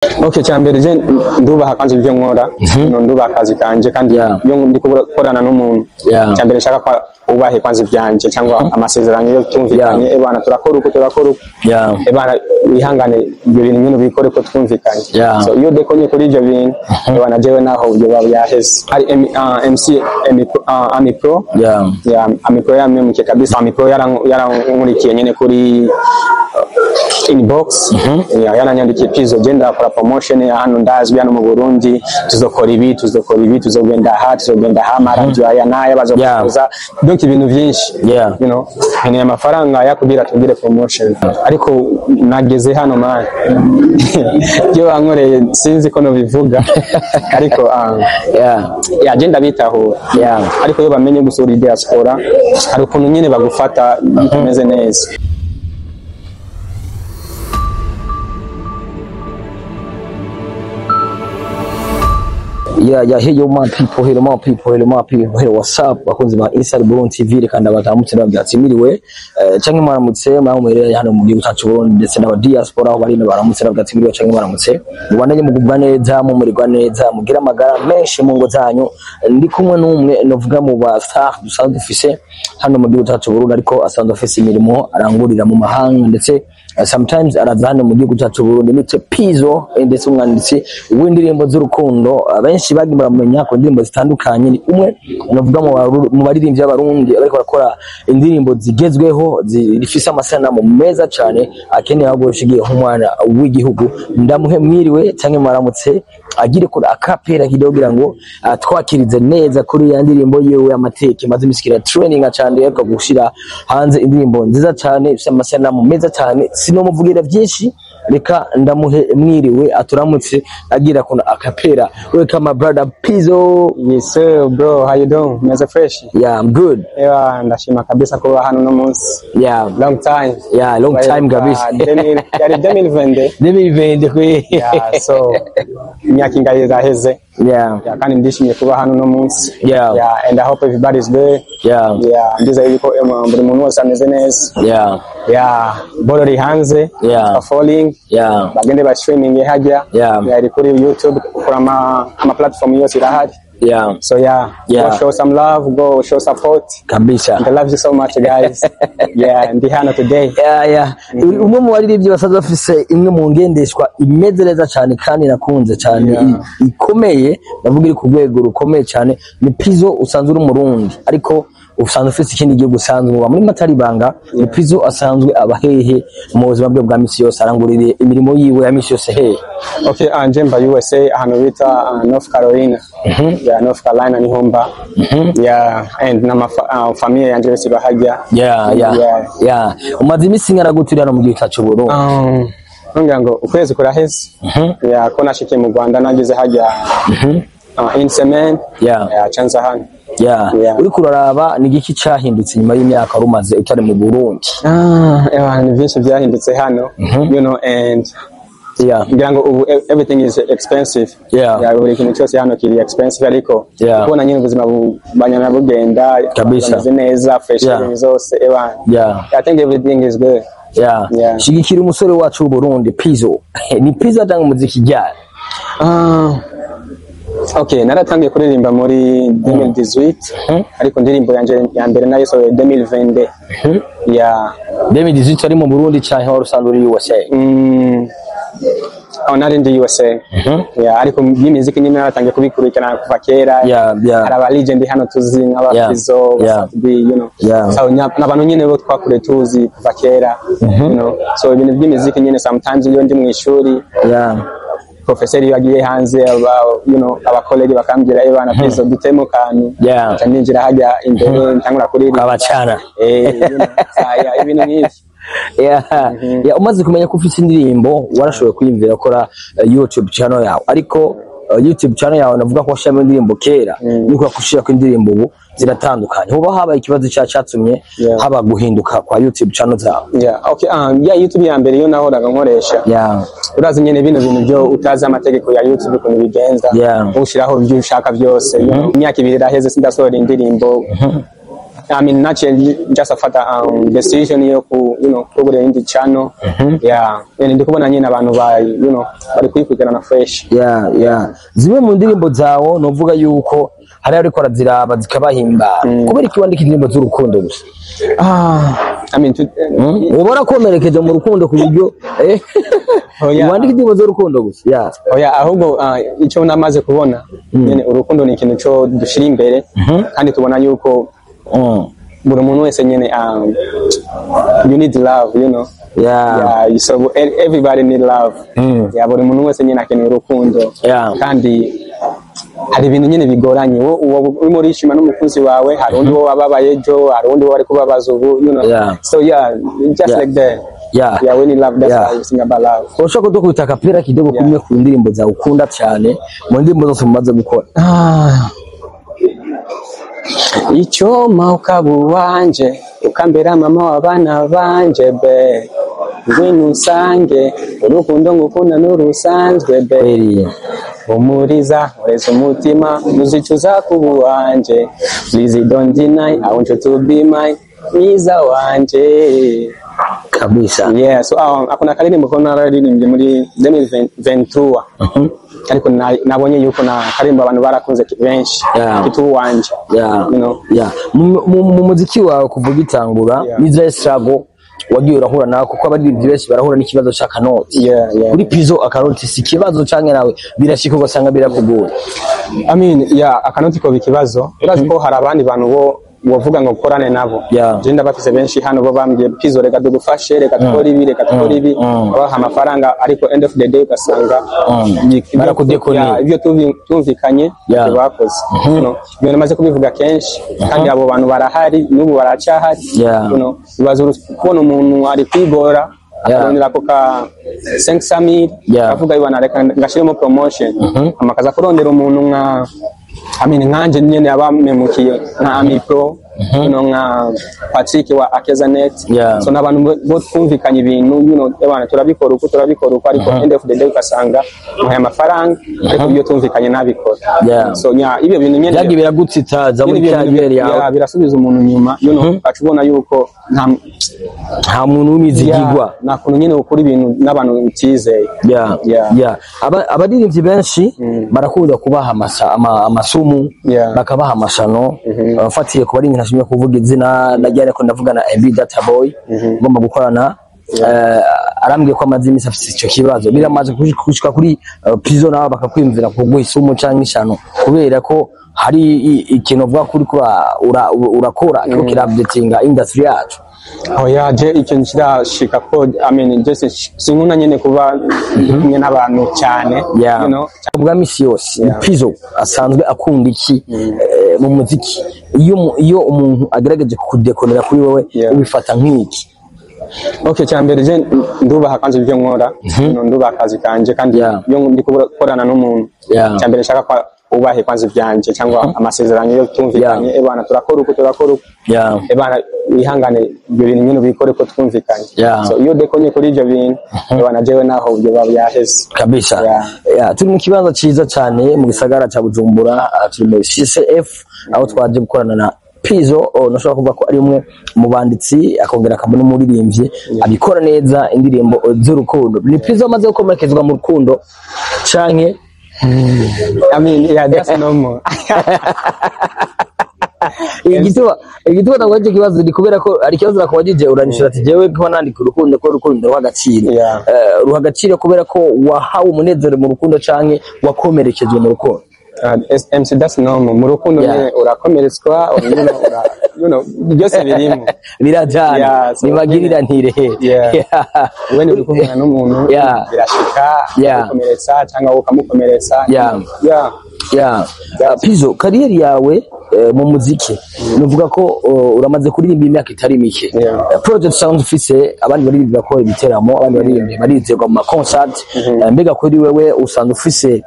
Okay, cyambere je ndubaha kanje ibyo nkora ndubaha akazi kanje kandi iyo ndi gukorana n'umuntu cyambere shaka kwa ubahe kwanze byanje cyangwa amasezerano yo tumvikanye ebana turakora uko ebana wihangane ibyo bintu nyine bikore ko twumvikanye so iyo dekonye kuri ibyo bintu ebana jewe naho byo yaheze ari MC Amipro Amipro yamemke kabisa Amipro yarankurikiye nyine kuri inbox yaranyandikiye pizo genda akora promotion ya hano ndazwi hano mu Burundi tuzokora ibi tuzogenda hamara aya naye bazokuza donc ibintu byinshi you know ni amafaranga yakubira tugire promotion ariko nageze hano man byo ankoreye sinzi ko no bivuga ariko agenda bitaho ariko yo bamenye gusura diaspora hari ukuntu nyine bagufata bikomeze neza. Hey yo my people, hello what's up bakunzi ba Inside Burundi TV kandi abatamutse babyatsimiriwe canke maramutse mwamumereye hano mu gihugu cyacu Burundi ndetse n'aba diaspora bari baramutse babyatsimiriwe canke maramutse mubandanye mugubwa neza mumererwa neza mugira amagara menshi mu ngo zanyu ndi kumwe n'umwe novuga mu ba star dusanzwe dufise hano mu gihugu cyacu Burundi ariko asanzwe afise imirimo arangurira mu mahanga ndetse sometimes arazana mu gihugu cyacu Burundi nitse Pizo ndetse umwanditsi w'indirimbo z'urukundo benshi bagimara mumenya ko indirimbo zitandukanye ni umwe novuga mu baririmbyi b'abarundi ariko bakora indirimbo zigezweho zifise amasanamu meza cyane akeneye agoshigiye nk'umwana w'igihugu ndamuhe mwiriwe cyangwa maramutse agire ko akapera kidogira ngo twakirize neza kuri ya ndirimbo yewe amateke maze misikira training cyane ariko gushira hanze indirimbo nziza cyane ifise amasanamu meza cyane sino muvugira byinshi reka ndamuhe mwiriwe aturamutse agira kuna akapera welcome my brother Pizo. Yes sir bro, how you doing? Meza fresh? Yeah, I'm good. Ndashima kabisa kuba hano no munsi. Long time kabisa. 2020 kwe. So imyaka ingahe zaheze. Kandi ndishimye kuba hano no munsi. And I hope everybody is good. Ndiza yuko buri muntu wese ameze neza. Borori hanze falling bagende ba streaming hajya iri kuri YouTube kuri ama platform yose irahari so go show some love, go show support kabisa and I love you so much guys. Ndi hano today umwe mu baririmbyi basaza afise imwe mu ngendeshwa imezereza cyane kandi nakunze cyane ikomeye bavuga iri ku rwego rukomeye cyane ni Pizo usanzwe uri Murundi ariko usanzwe ufite ikindi gihugu usanzwe uba muri Mataribanga ni Pizo asanzwe abahehe mu buzima bwe bwa misi yose arangurire imirimo yiwe ya misi yose hehe. Okay, Njemba USA hano bita North Carolina. North Carolina ni homba. And na familia yanje bose bahajya. Umaze imisi ngara guturira no mu gihugu cyacu Burundi. Ngira ngo ukwezi kuraheze. Ko nashikiye mu Rwanda nageze hajya in cement. Chanza hano. Uri kuraraba ni giki cyahindutse nyuma y'imyaka rumaze utari mu Burundi? Ni byinshi byahindutse hano, you know, and ngira ngo everything is expensive. Buri kintu cyose hano kiri expensive ariko kubona nyine ubuzima banyana bugenda kabisa neza fresh zose I think everything is good. Shigikira umusore wacu w'u Burundi Pizo. Ni Pizo atanga umuziki ryari? Okay, naratangiye kuririmba muri 2018 ariko ndirimbo yanje ya mbere nayo so 2020. 2018 ari mu Burundi cyane aho rusanzwe uri USA. Nari ndi USA. Ariko y'imiziki nyine naratangiye kubikurikirana kuva kera. Hari aba legend hano tuzi nk'aba Pizo, you know. So n'abantu nyine bo twakure tuzi kuva kera, you know. So ibintu by'imiziki nyine sometimes iyo ndi mu ishuri professeur yagiye hanze you know abakolegi bakambira ebana Pizo dutemo kantu ninjira hajya imbere ntangura kuririmba abacana ibintu nk'ibyo. Umaze kumenya ko ufite indirimbo warashoboye kwiyumvira gukora YouTube channel yawe ariko YouTube channel yawe navuga ko washyiramo indirimbo kera niko yakushira ko indirimbo ubu ziratandukanye hoba haba ikibazo cyacatumye haba guhinduka kwa YouTube channel zawe? Okay, YouTube ya mbere yo nahoraga nkoresha urazi nyene bino bintu byo utazi amategeko ya YouTube ko bigenza ushiraho ibyo ushaka byose imyaka ibiri iraheze sindasohora indirimbo I mean naturally just after decision yo ku kugura indi channel yeah ndi kubona nyine abantu ba bari kwikwigana fresh zimwe mu ndirimbo zawo novuga yuko hari ariko araziraba zikabahimba kubera iki wandika indirimbo z'urukundo gusa I mean ubora komerekeje mu rukundo ku buryo wandika indirimbo z'urukundo gusa ahubwo icyo namaze kubona nyine urukundo ni ikintu cyo dushira imbere kandi tubona yuko buri muntu wese nyine you need love so everybody need love buri muntu wese nyine akeneye urukundo kandi hari ibintu nyine bigoranye urimo urishima n'umukunzi wawe hari undi wo wababaye ejo hari undi wo ari kubabaza ubu so just like that we need love, that's why we sing about love. Ushaka kudukubita akapera kidogo kumwe ku ndirimbo za ukunda cyane mu ndirimbo zose mumaze gukora icyoma ukabu wanje ukambera mama w'abana banje be ngwino usange urukundo ngukunda n'urusanzwe be umuriza ureza umutima muzicuza kubu wanje please don't deny I want you to be my mwiza wanje kabisa so akuna karirimbo ko nararirimbye muri 2023 ariko nabonye yuko na karimbo abantu barakunze benshi kitu wanje mu muziki wawe kuvuga itangura Israel struggle wagiye urahura nawe kuko abaririmbyi benshi barahura n'ikibazo cya kanoti kuri Pizzo akanoti si kibazo canke nawe birashika ugasanga birakugoye I mean akanoti ko bikibazo urazi ko hari abandi bantu bo wavuga ngo ukorane nabo je ndabafise benshi hano bo bambye Pizzo reka dugufashe reka tukore ibi baha amafaranga ariko end of the day ugasanga barakudekone ibyo tumvikanye bakoze ibyo namaze kubivuga kenshi kandi abo bantu barahari n'ubu baracyahari bibazo kubona umuntu ari kwigora akarondera ko ka 500,000 avuga ibana reka ngashiremo promotion amakaza kurondera umuntu nka nkanje nyene abamemukiye nka Amipro nka Patrick wa Akezanet so nabantu bo twumvikanye ibintu abana turabikora uko ariko end of the day ugasanga muhaye amafaranga ariko ibyo twumvikanye nabikora so ibyo bintu nyene byagi biragutsitaza muri cyangere yawe birasubiza umuntu nyuma acubona yuko nta muntu w'imizigirwa nakuntu nyene ukuri ibintu n'abantu bitizeye abaririmbyi benshi barakunda kubaha amasumu bakabaha amashano bafatiye ku barinzi ntashimye kuvuga izina najyane ko ndavugana MB Data Boy ngomba gukorana arambwiye ko amazi imisi afite icyo kibazo biramaze kushika kuri Pizzo nawe bakakwimvira kuguha isumu cyangwa ishano kubera ko hari ikintu uvuga kuri urakora cyo kirabyetinga industry yacu je ikintu kirashika ko I mean just sinkuna nyene kuba kumwe n'abantu cyane ubwa misi yose Pizzo asanzwe akunda iki mu muziki iyo umuntu agerageje kudekonera kuri wowe ubifata nk'iki cyambere je ndubaha kanze ibyo nkora ndubaha akazi kanje kandi iyo ndi gukorana n'umuntu cyambere nshaka kwa ubahe kwanza ibyanje cyangwa amasezerano yo tumvikanye ebana turakora uko ebana wihangane ibyo bintu nyine bikore ko twumvikanye so iyo dekonye kuri ibyo bintu ebana jewe naho byo yaheze kabisa turi mu kibanza cyiza cyane mu gisagara cya Bujumbura turi mu CCF aho twaje gukorana na Pizzo nashobora kuvuga ko ari umwe mu banditsi akongera akabona umuririmbyi abikora neza indirimbo z'urukundo ni Pizzo amaze gukomerekezwa mu rukundo canke I mean that's normal igituba nagwaje kibazo ni kubera ko ari kibazo nakubajije uranishura ati jewe ko nandika urukundo ko urukundo ruhagaciro ruhagaciro kubera ko wahawe umunezero mu rukundo canke wakomerekezwe mu rukundo MC that's normal mu rukundo urakomeretswa byose birimo birajana nibagirira ntirehe wene uri kumwana n'umuntu birashika gukomeretsa cyangwa ukamukomeretsa Pizzo kariyeri yawe mu muziki nuvuga ko uramaze kuririmba imyaka itari mike project sound ufise abandi baririmba ko ibiteramo abandi baririmba barizerwa mu concert mbega kuri wewe usanzwe ufise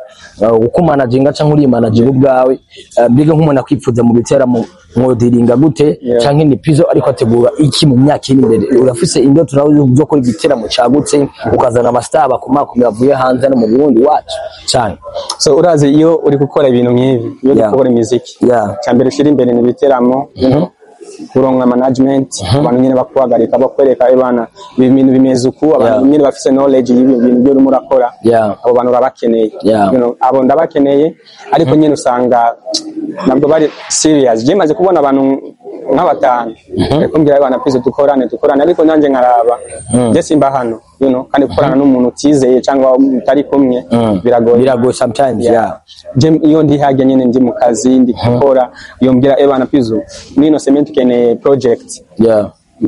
ukumanaginga cyangwa uri manager ubwawe mbega nk'umuntu akwipfuza mu biteramo mwodiringa gute cyangwa ni Pizzo ariko ategura iki mu myaka iri imbere urafise indoto nawe zo kuri ibiteramo cyagutse ukazana amastar bakomakomera avuye hanze no mu Burundi wacu cyane so urazi iyo uri gukora ibintu nk'ibi iyo gukora imiziki cyambere ushira imbere ni ibiteramo kuronka management abantu nyene bakuhagarika bakwereka ebana ibintu bimeze uku abantu nyene bafise knowledge y'ibintu byo murakora abo bantu babakeneye abo ndabakeneye ariko nyene usanga nabwo bari serious je maze kubona abantu nk'abatanu kumbwira abana please dukorane ariko nanje nkaraba je simba hano kandi gukorana n'umuntu utizeye cyangwa utari kumwe biragoye sometimes je iyo ndi hajya nyene ndi mu kazi ndi gukora iyo mbwira ebana pizo nino cement kene project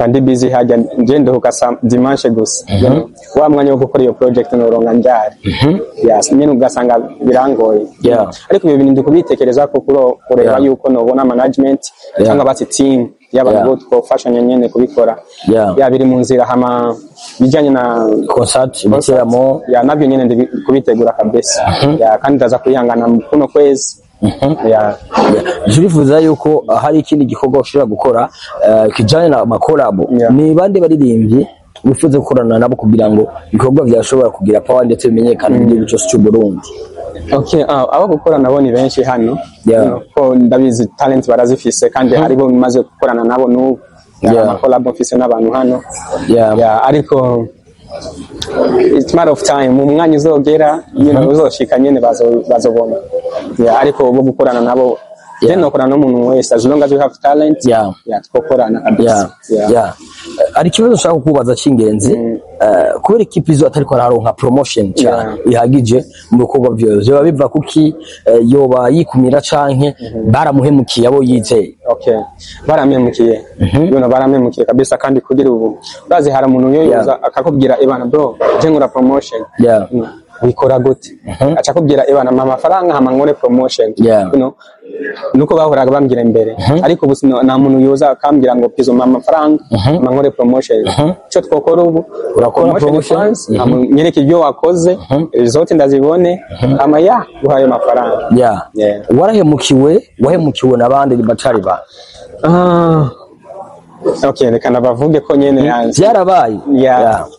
ndi busy hajya nje ndohuka dimanche gusa wa mwanya wo gukora iyo project noronka njari nyene ugasanga birangoye ariko ibyo bintu ndikubitekereza ko kureba yuko nobona management cyangwa bati team y'abantu bo twafashanya nyene kubikora biri mu nzira hama bijanye na concert bitiramo nabyo nyene ndi kubitegura kabisa kandi ndaza kwihangana kuno kwezi Jurifuza yuko hari ikindi gikorwa ushobora gukora kijanye na makolabo ni bande baririmbyi wifuza gukorana nabo kugira ngo ibikorwa byashobora kugira power ndetse bimenyekana mu gihugu cyose cy'u Burundi? Abo gukora nabo ni benshi hano ko ndabizi talent barazifise kandi aribo bimaze gukorana nabo n'ubu amakolabo mfise n'abantu hano ariko it's matter of time mu mwanya uzogera uzoshika nyene bazobona ariko bo gukorana nabo then nokorana n'umuntu wese as long as you have talent twokorana kabisa ari kibazo ushaka kubaza cy'ingenzi kubera ikipizo atari ko araronka promotion cyane ihagije mu bikorwa byose biba biva kuki yoba yikumira canke baramuhemukiye abo yizeye baramemukiye baramemukiye kabisa kandi kugira ubu urazi hari umuntu yoza akakubwira ebana bro je ngura promotion wikora gute acha kubwira ebana amafaranga hamangore promotion nuko bahoraga bambwira imbere ariko ubu na muntu yoza akambwira ngo pizo amafaranga hamangore promotion cyo twokora ubu urakora promotion nyereke ibyo wakoze result ndazibone ama uhaye amafaranga wahemukiwe nabandi batari ba reka nabavuge ko nyene byarabaye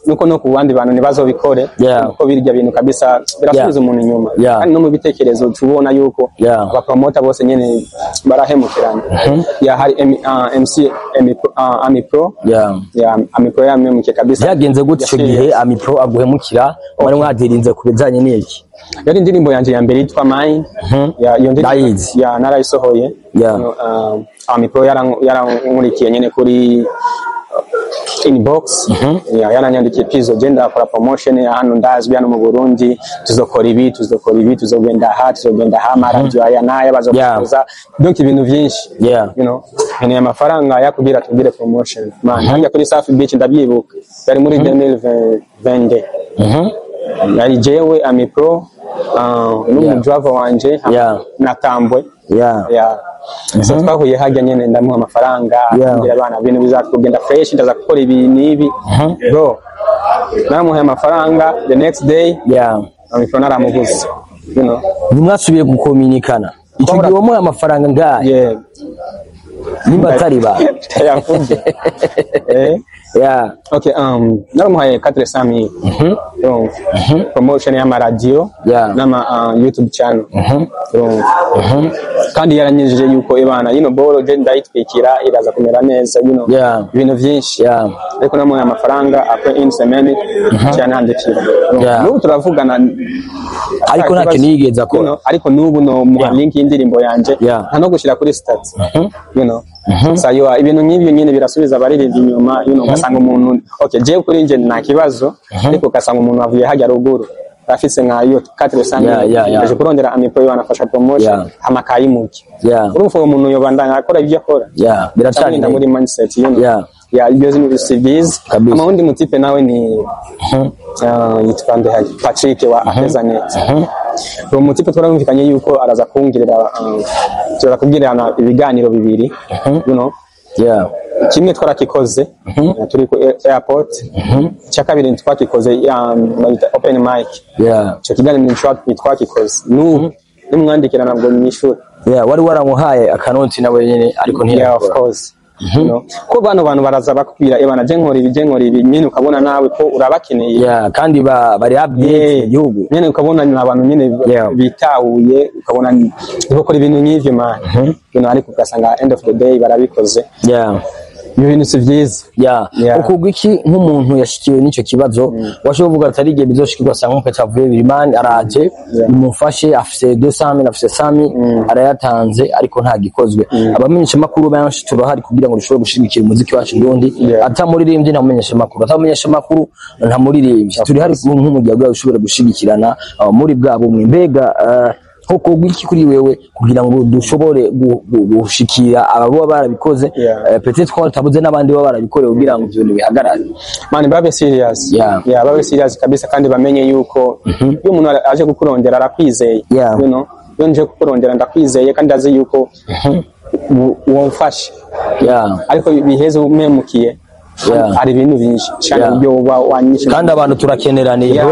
nuko no ku bandi bantu nibazobikore kuko birya bintu kabisa birasubiza umuntu inyuma kandi no mu bitekerezo tubona yuko abapromota bose nyene barahemukirana hari MC Amipro Amipro yamemukiye kabisa byagenze gute icyo gihe Amipro aguhemukira wari mwadirinze kubijanye n'iki? Yari indirimbo yanje ya mbere yitwa Mine iyo ndirimbo narayisohoye Amipro yarankurikiye nyene kuri inbox yaranyandikiye pizo genda akora promotion hano ndazwi hano mu Burundi tuzokora ibi tuzogenda ha radio aya naye bazokoza donc ibintu byinshi ni amafaranga yakubwira tugire promotion hajya kuri Safi Beach ndabyibuka yari muri 2020 yari jewe Amipro n'umujava wanje natambwe so twahuye hajya nyene ndamuha amafaranga ngira abana bintu bizakugenda fresh ndaza gukora ibi nibi bro namuha amafaranga the next day Amipro naramuguze nimwasubiye gukominikana icyo gihe wamuha amafaranga ngaye nimba atari ba yafunze naramuhaye 400,000 promotion y'ama radio n'ama YouTube channel kandi yaranyejeje yuko ebana bolo je ndayitwikira iraza kumera neza ibintu byinshi ariko namuhaye amafaranga akwe insemeni cyane handikira n'ubu turavugana ariko ntacyo nigeze akora ariko n'ubu no mu link y'indirimbo yanje nta no gushira kuri stats sayo ibintu nk'ibyo nyine birasubiza abaririmbyi inyuma ugasanga umuntu je kuri nje nta kibazo ariko ugasanga umuntu avuye hajya ruguru afise nkayo 400 aje kurondera Amipro yanafasha promotion amakayimuki urumva umuntu yobandanya akora ibyo akora biracari muri mindset ibyo zinu civiz ama undi mutipe nawe ni yitwande Patrick wa Atezanet uwo mutipe twarumvikanye yuko araza kungirira turakubwirana ibiganiro bibiri kimwe twarakikoze turi ku airport cya kabiri twakikoze open mic cyo kiganiro twakikoze nimwandikira nabwo nyishura wari waramuhaye akanoti nawe nyene ariko of course you know ko bantu baraza bakubwira ebana je nkora ibi nyene ukabona nawe ko urabakeneye kandi bari update mu gihugu nyene ukabona abantu nyene bitahuye ukabona bakora ibintu nk'ivyo man you know ariko ugasanga end of the day barabikoze ibintu si vyiza ukugwa iki nk'umuntu yashikiwe n'ico kibazo washobora kuvuga atari igihe bizoshikirwa sa nkuko cyavuye birimani araje umufashe afise 200 afise 100 arayatanze ariko nta gikozwe abamenyesha makuru benshi turahari kugira ngo dushobore gushigikira umuziki wacu Burundi atamuririmbye nta mumenyesha makuru nta muririmbye turi hari nk'umujyi gwa ushobora gushigikirana muri bwa bumwe mbega hoko gwiki kuri wewe kugira ngo dushobore gushikira ababo barabikoze peut-être ko tabuze nabandi baba barabikore kugira ngo ibintu bihagarare man babe serious babe serious kabisa kandi bamenye yuko iyo umuntu aje gukurondera arakwizeye you know yonje kukurondera ndakwizeye kandi azi yuko womfashe ariko biheze umemukiye ari ibintu byinshi cyane byo wanyishe kandi abantu turakeneraniye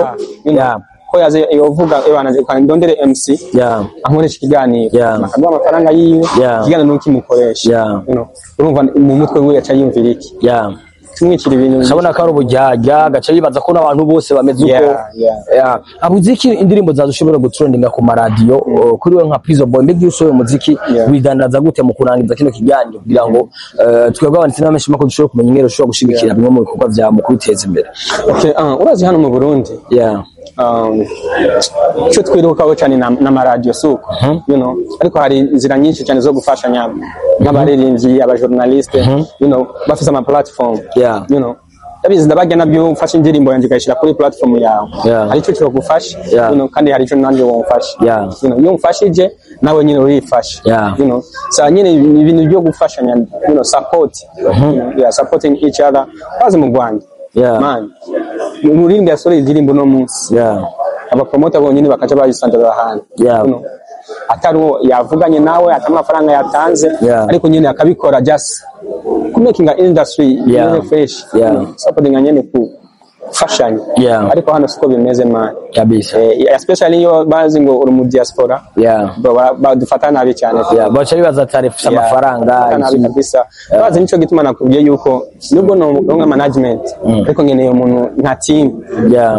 ko yaze yovuga ebana ndondere MC ankoresha ikiganiro akaduha amafaranga yiwe ikiganiro nuko imukoresha you know urumva mu mutwe we yaca yumvira iki tumwikira ibintu sabona ko ari ubujyaga gaca yibaza ko n'abantu bose bameze uko abuziki indirimbo zadushobora gutrendinga ku maradiyo kuri we nka Prison Boy mbega usoye umuziki widandaza gute mu kurangiza kino kiganiro kugira ngo twebwe abantu n'amenshi mako dushobora kumenya ingero dushobora gushigikira bimwe mu bikorwa bya mu kwiteza imbere urazi hano mu Burundi cyo twirukaho cyane n'amaradiyo suko you know ariko hari inzira nyinshi cyane zo gufashanya nk'abaririmbyi abajournaliste you know bafise ama platform you know yabizi ndabage nabyo ufasha indirimbo yanjye kayishira kuri platform yawe hari cyo cyo gufasha you know kandi hari cyo nanjye womfasha you know iyo mfashije nawe nyine urifasha you know sa nyine ibintu byo gufashanya you know support supporting each other bazi mu Rwanda man umurimbi yasore indirimbo no munsi aba promoter bonyine bakaca bayisandaza hanze you know ataruo yavuganye nawe atamafaranga yatanze ariko nyine akabikora just making an industry fresh supporting nyine ku fashion ariko hano siko bimeze man kabisa especially yo bazi ngo uri mu diaspora badufata nabi cyane bacha bibaza tarifu amafaranga nabi kabisa bazi nico gituma nakubwiye yuko nubwo no management ariko ngene umuntu nta team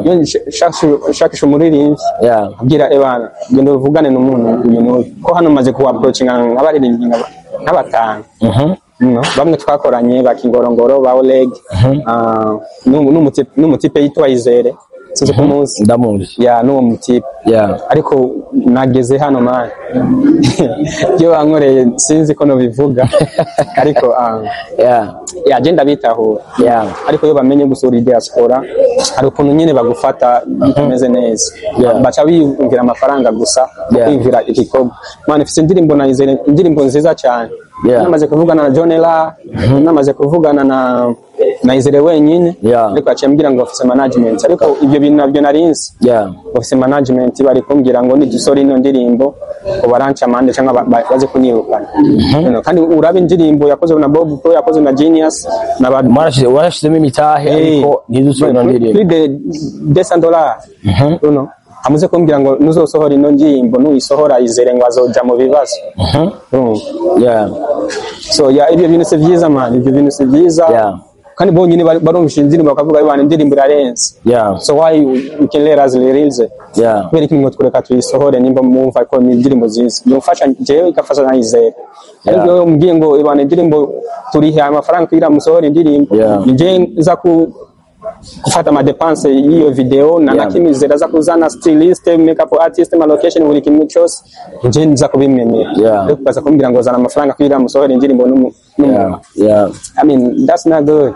yo shakisha umuririmbyi abwira ebana gendo uvugane n'umuntu uyu ko hano maze ku approaching abaririmbyi n'abatanga no bamwe twakoranye bakingorongoro ba Oleg n'umutipe yitwa Izere sinzi ko muzi ndamuzi n'uwo mutipe ariko nageze hano man byo bankoreye sinzi ko no bivuga ariko agenda bitahura ariko yo bamenye gusura diaspora hari ukuntu nyine bagufata bitameze neza baca biyumvira amafaranga gusa biyumvira igikorwa man ifite indirimbo na Izere indirimbo nziza cyane namaze kuvugana na John Ella namaze kuvugana na Izere wenyine ariko acembwira ngo office management ariko ibyo bintu nabyo narinzi office management bari kumbwira ngo ni dusore ino ndirimbo ko baranca amande cyangwa baze kunyirukana kandi urabe indirimbo yakoze na Bob Pro yakoze na Genius n'abandi warashizemo imitahe ariko ntidusore ino ndirimbo $200 amuze kumbwira ngo nuzosohora ino ndirimbo nuyisohora Izere ngo azoja mu bibazo so ibyo bintu se byiza man ibyo bintu se byiza kandi bonyine barumvisha indirimbo bakavuga ibana indirimbo irarenze so why you can let us release kubera ko twureka tuyisohore nimba mumva ko indirimbo nziza yumfasha jewe ikafasha na Izere ariko yo mbwiye ngo ibana indirimbo turihe amafaranga kugira musohore indirimbo nje za kufata madepense y'iyo video na nakimizera za kuzana stylist makeup artist ma location buri kimwe cyose nje nza kubimenyera ariko baza kumbwira ngo zana amafaranga kugira musohore indirimbo I mean that's not good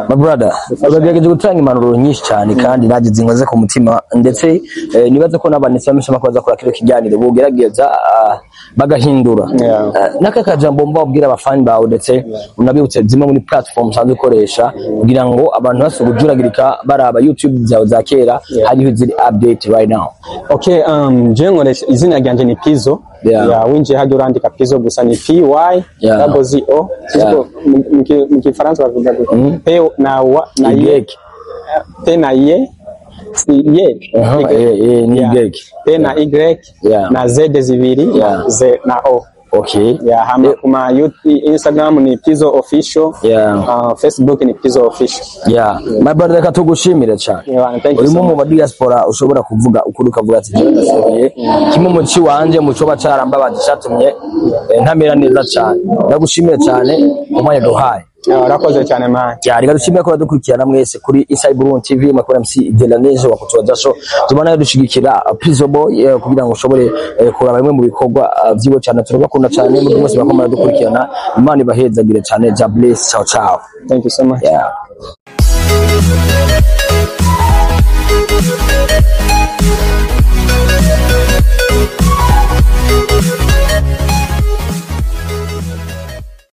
my brother bagerageje gutanga impanuro nyinshi cyane kandi nagize inkoze ku mutima ndetse nibaza ko n'abantu bamesha makoza kora kiro kiganiro bugerageza bagahindura naka kajambo mbabwira abafani bawe ndetse unabibutse zimwe muri platforms sanzwe koresha kugira ngo abantu basubujuragirika baraba YouTube zawe za kera hariho ziri update right now. Je nkoresha izina ryanje ni Pizzo winje hadi urandika Pizzo gusa ni PYZO mu Kifaransa bavuga P na wa na Y P na Y ni Y P na Y na Z zibiri Z na O Okay. Yeah, hama kuma Instagram ni Pizzo Official. Yeah. Facebook ni Pizzo Official. Yeah. My brother reka tugushimire cyane. Yeah, thank you. Urimo mu diaspora ushobora kuvuga ukuri ukavuga ati ndashoboye. Kimwe mu ci wanje mu cyo bacaramba badishatumye ntamera neza cyane. Ndagushimire cyane umwanya duhaye. Urakoze cyane man. Ya reka dushimire ko badukurikirana mwese kuri Inside Burundi TV makuru MC Delanejo wakutuwa so tubana dushigikira Pizzo Boy kugira ngo ushobore kuraba bimwe mu bikorwa byibo cyane turabakunda cyane mu bose bakomara dukurikirana Imana ibahezagire cyane. Ja bless. Ciao ciao. Thank you so much. Yeah.